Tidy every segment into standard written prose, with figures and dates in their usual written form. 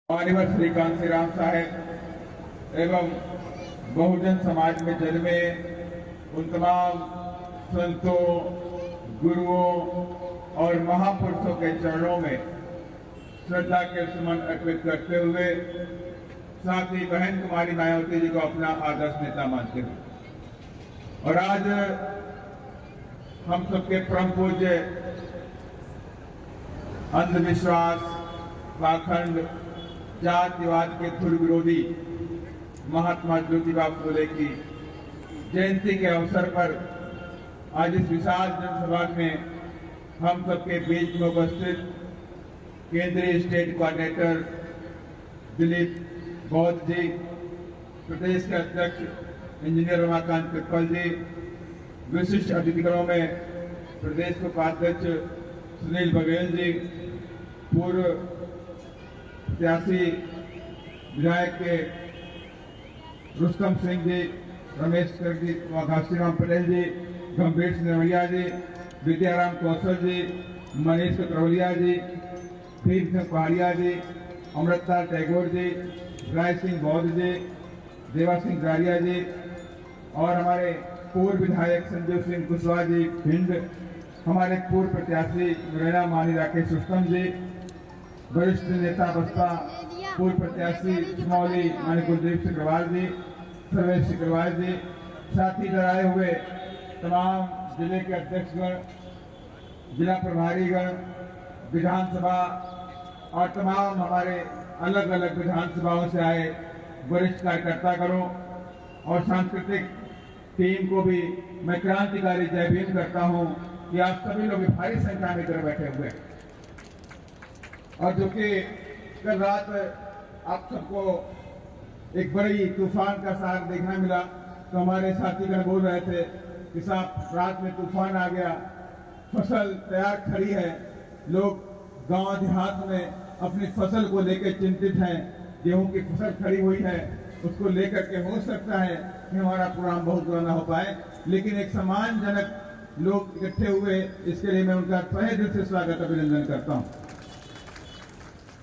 मान्यवर श्री कांसी राम साहेब एवं बहुजन समाज में जन्मे उन तमाम संतों, गुरुओं और महापुरुषों के चरणों में श्रद्धा के सुमन अर्पित करते हुए साथ ही बहन कुमारी मायावती जी को अपना आदर्श नेता मानते हुए और आज हम सबके परम पूज्य अंधविश्वास, पाखंड, जातिवाद के धुर विरोधी महात्मा ज्योतिबा फुले की जयंती के अवसर पर आज इस विशाल जनसभा में हम सबके बीच में उपस्थित केंद्रीय स्टेट कोऑर्डिनेटर दिलीप बौद्ध जी, प्रदेश के अध्यक्ष इंजीनियर रमाकांत पिप्पल जी, विशिष्ट अतिथिगणों में प्रदेश उपाध्यक्ष सुनील बघेल जी, पूर्व प्रत्याशी विधायक के रुस्तम सिंह जी, रमेश जी, घासीराम पटेल जी, गंभीर सिंह नवलिया जी, विद्याराम कौशल जी, मनीष कतरौलिया जी, भीम सिंह पहाड़िया जी, अमृता टैगोर जी, राय सिंह बौद्ध जी, देवा सिंह जारिया जी और हमारे पूर्व विधायक संजीव सिंह कुशवाहा जी भिंड, हमारे पूर्व प्रत्याशी मुरैना मानी राकेश रुस्तम जी, वरिष्ठ नेता बसपा पूर्व प्रत्याशी सुमौली मानी कुलदीप सिंह अग्रवाल जी, सर्वेश अग्रवाल जी, साथ ही आए हुए तमाम जिले के अध्यक्षगण, जिला प्रभारीगण, विधानसभा और तमाम हमारे अलग अलग विधानसभाओं से आए वरिष्ठ कार्यकर्तागणों और सांस्कृतिक टीम को भी मैं क्रांतिकारी जय भीम करता हूं कि आप सभी लोग भारी संख्या में इधर बैठे हुए हैं। और जो कि कल रात आप सबको एक बड़ी तूफान का सहारा देखना मिला, तो हमारे साथीगण बोल रहे थे कि साहब रात में तूफान आ गया, फसल तैयार खड़ी है, लोग गांव देहात में अपनी फसल को लेकर चिंतित हैं, गेहूं की फसल खड़ी हुई है, उसको लेकर के हो सकता है कि हमारा प्रोग्राम बहुत बुरा ना हो पाए, लेकिन एक सम्मानजनक लोग इकट्ठे हुए, इसके लिए मैं उनका तहे दिल से स्वागत अभिनंदन करता हूं।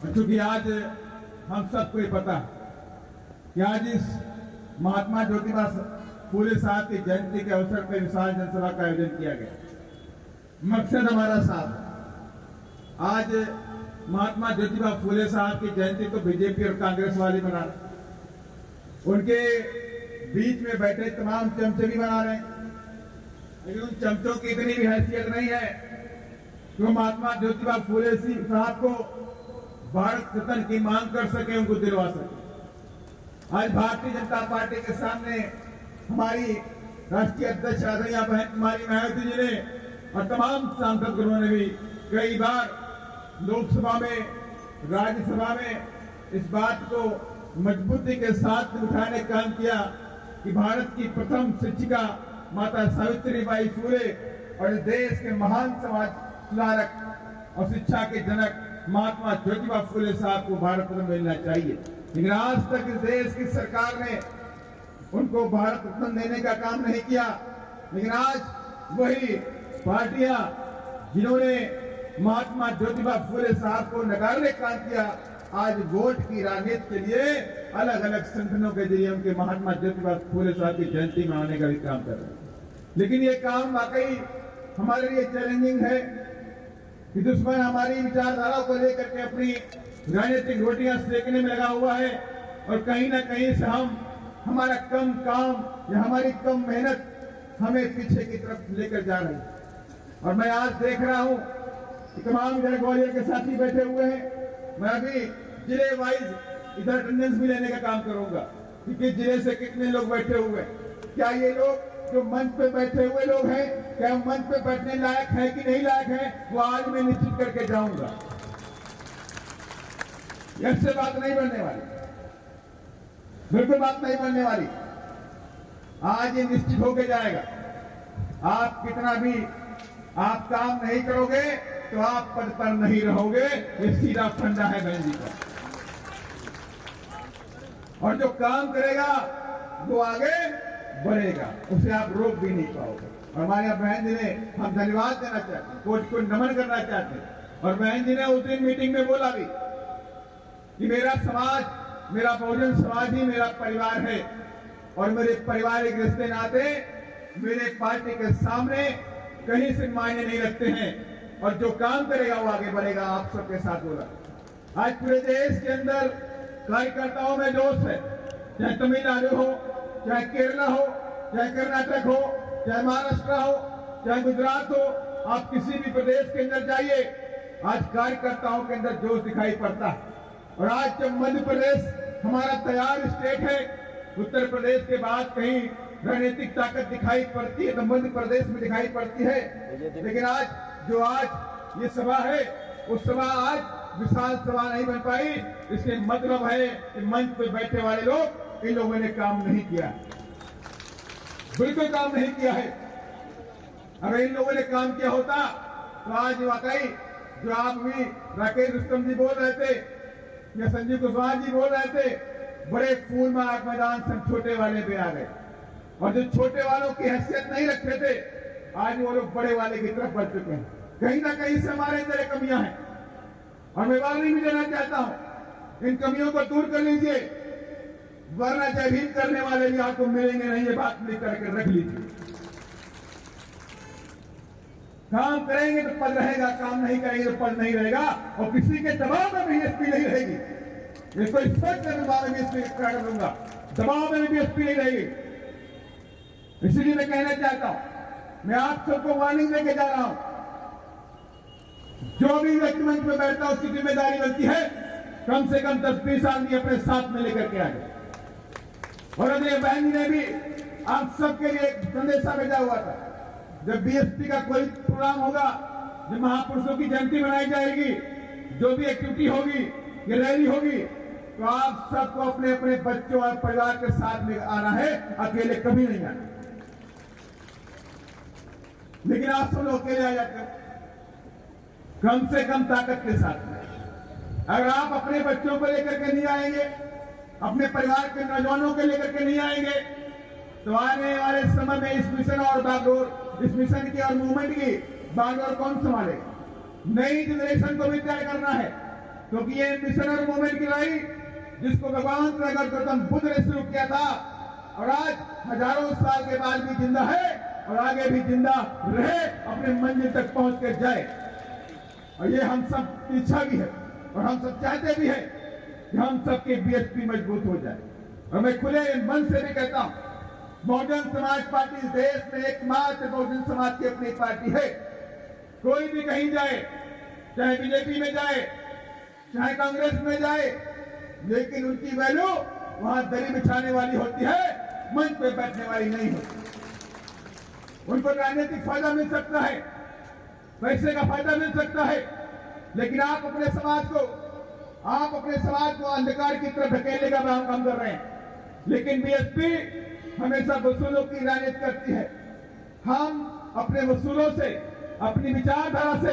क्योंकि आज हम सबको ये पता कि आज इस महात्मा ज्योतिबा फुले साहब की जयंती के अवसर पर विशाल जनसभा का आयोजन किया गया। मकसद हमारा साथ, आज महात्मा ज्योतिबा फुले साहब की जयंती तो बीजेपी और कांग्रेस वाले मना रहे, उनके बीच में बैठे तमाम चमचे भी मना रहे हैं, लेकिन उन चमचों की इतनी भी हैसियत नहीं है कि महात्मा ज्योतिबा फुले साहब को भारत रत्न की मांग कर सके, उनको दिलवा सके। आज भारतीय जनता पार्टी के सामने हमारी राष्ट्रीय अध्यक्ष आदरणीय बहन कुमारी मायावती जी ने और तमाम सांसदगणों ने भी कई बार लोकसभा में, राज्यसभा में इस बात को मजबूती के साथ उठाने का काम किया कि भारत की प्रथम शिक्षिका माता सावित्रीबाई फुले और देश के महान समाज सुधारक और शिक्षा के जनक महात्मा ज्योतिबा फुले साहब को भारत रत्न मिलना चाहिए, लेकिन आज तक इस देश की सरकार ने उनको भारत रत्न देने का काम नहीं किया। लेकिन आज वही पार्टियां जिन्होंने महात्मा ज्योतिबा फुले साहब को नकारने का काम किया, आज वोट की राजनीति के लिए अलग अलग संगठनों के जरिए उनके महात्मा ज्योतिबा फुले साहब की जयंती मनाने का भी काम कर रहे हैं। लेकिन ये काम वाकई हमारे लिए चैलेंजिंग है कि दुश्मन हमारी विचारधारा को लेकर के अपनी राजनीतिक रोटियां सेकने में लगा हुआ है और कहीं ना कहीं से हमारा कम काम या हमारी कम मेहनत हमें पीछे की तरफ लेकर जा रही है। और मैं आज देख रहा हूं कि तमाम इधर ग्वालियर के साथी बैठे हुए हैं, मैं अभी जिले वाइज इधर अटेंडेंस भी लेने का काम करूंगा कि किस जिले से कितने लोग बैठे हुए हैं, क्या ये लोग जो मंच पे बैठे हुए लोग हैं, क्या मंच पे बैठने लायक है कि नहीं लायक है, वो आज मैं निश्चित करके जाऊंगा। ऐसे बात नहीं बनने वाली, बिल्कुल बात नहीं बनने वाली। आज ये निश्चित होके जाएगा। आप कितना भी आप काम नहीं करोगे तो आप पद पर नहीं रहोगे, ये सीधा फंडा है बहन जी का। और जो काम करेगा वो आगे बढ़ेगा, उसे आप रोक भी नहीं पाओगे। और हमारे बहन जी ने हम धन्यवाद देना चाहते हैं, कोर्ट को नमन करना चाहते हैं। और बहन जी ने उस दिन मीटिंग में बोला भी कि मेरा समाज, मेरा बहुजन समाज ही मेरा परिवार है और मेरे पारिवारिक रिश्ते नाते मेरे पार्टी के सामने कहीं से मायने नहीं रखते हैं और जो काम करेगा वो आगे बढ़ेगा। आप सबके साथ बोला आज पूरे देश के अंदर कार्यकर्ताओं में जोश है, चाहे तमिलनाडु हो, चाहे केरला हो, चाहे कर्नाटक हो, चाहे महाराष्ट्र हो, चाहे गुजरात हो, आप किसी भी प्रदेश के अंदर जाइए, आज कार्यकर्ताओं के अंदर जोश दिखाई पड़ता है। और आज जब मध्य प्रदेश हमारा तैयार स्टेट है, उत्तर प्रदेश के बाद कहीं राजनीतिक ताकत दिखाई पड़ती है तो मध्य प्रदेश में दिखाई पड़ती है, लेकिन आज ये सभा है, उस सभा आज विशाल सभा नहीं बन पाई। इसके मतलब है कि मंच पे बैठे वाले लोग, इन लोगों ने काम नहीं किया, बिल्कुल काम नहीं किया है। अगर इन लोगों ने काम किया होता तो आज वाकई जो आप भी राकेश रुस्तम जी बोल रहे थे या संजीव कुशवाहा जी बोल रहे थे, बड़े फूल मार्ग मैदान से छोटे वाले पे आ गए और जो छोटे वालों की हैसियत नहीं रखते थे, आज वो लोग बड़े वाले की तरफ बढ़ चुके हैं। कहीं ना कहीं से हमारे अंदर कमियां हैं और मैं वार्निंग भी देना चाहता हूं, इन कमियों को दूर कर लीजिए, वरना जय भीम करने वाले भी आपको मिलेंगे नहीं। ये बात लिख करके रख लीजिए। काम करेंगे तो पद रहेगा, काम नहीं करेंगे तो पद नहीं रहेगा और किसी के दबाव में बीएसपी नहीं रहेगी। ये कोई सच दबाव में बीएसपी कर दूंगा, दबाव में बीएसपी नहीं रहेगी। इसलिए मैं कहना चाहता हूं, मैं आप सबको वार्निंग देके जा रहा हूं, जो भी व्यक्ति मंच में बैठता है उसकी जिम्मेदारी बनती है कम से कम 10-20 आदमी अपने साथ में लेकर के आए। और अगले बहन जी ने भी आप सबके लिए एक संदेशा भेजा हुआ था, जब बीएसपी का कोई प्रोग्राम होगा, जब महापुरुषों की जयंती मनाई जाएगी, जो भी एक्टिविटी होगी, ये रैली होगी, तो आप सबको अपने अपने बच्चों और परिवार के साथ में आना है, अकेले कभी नहीं आना। लेकिन आप सब लोग अकेले आ जाते हैं, कम से कम ताकत के साथ में। अगर आप अपने बच्चों को लेकर के नहीं आएंगे, अपने परिवार के नौजवानों को लेकर के नहीं आएंगे, तो आने वाले समय में इस मिशन और बागडोर, इस मिशन की और मूवमेंट की बागडोर कौन संभालेगा? नई जनरेशन को भी तय करना है, क्योंकि ये मिशन और मूवमेंट की लड़ाई जिसको भगवान गौतम बुद्ध ने शुरू किया था और आज हजारों साल के बाद भी जिंदा है और आगे भी जिंदा रहे, अपने मंजिल तक पहुंच कर जाए। और ये हम सब की इच्छा भी है और हम सब चाहते भी है कि हम सबके बीएसपी मजबूत हो जाए। और मैं खुले मन से भी कहता हूं, बहुजन समाज पार्टी इस देश में एकमात्र बहुजन समाज की अपनी पार्टी है। कोई भी कहीं जाए, चाहे बीजेपी में जाए, चाहे कांग्रेस में जाए, लेकिन उनकी वैल्यू वहां दरी बिछाने वाली होती है, मंच पे बैठने वाली नहीं होती। उनको राजनीतिक फायदा मिल सकता है, पैसे का फायदा मिल सकता है, लेकिन आप अपने समाज को अंधकार की तरफ ढकेलने का काम कर रहे हैं। लेकिन बीएसपी हमेशा वसूलों की राजनीति करती है। हम अपने वसूलों से, अपनी विचारधारा से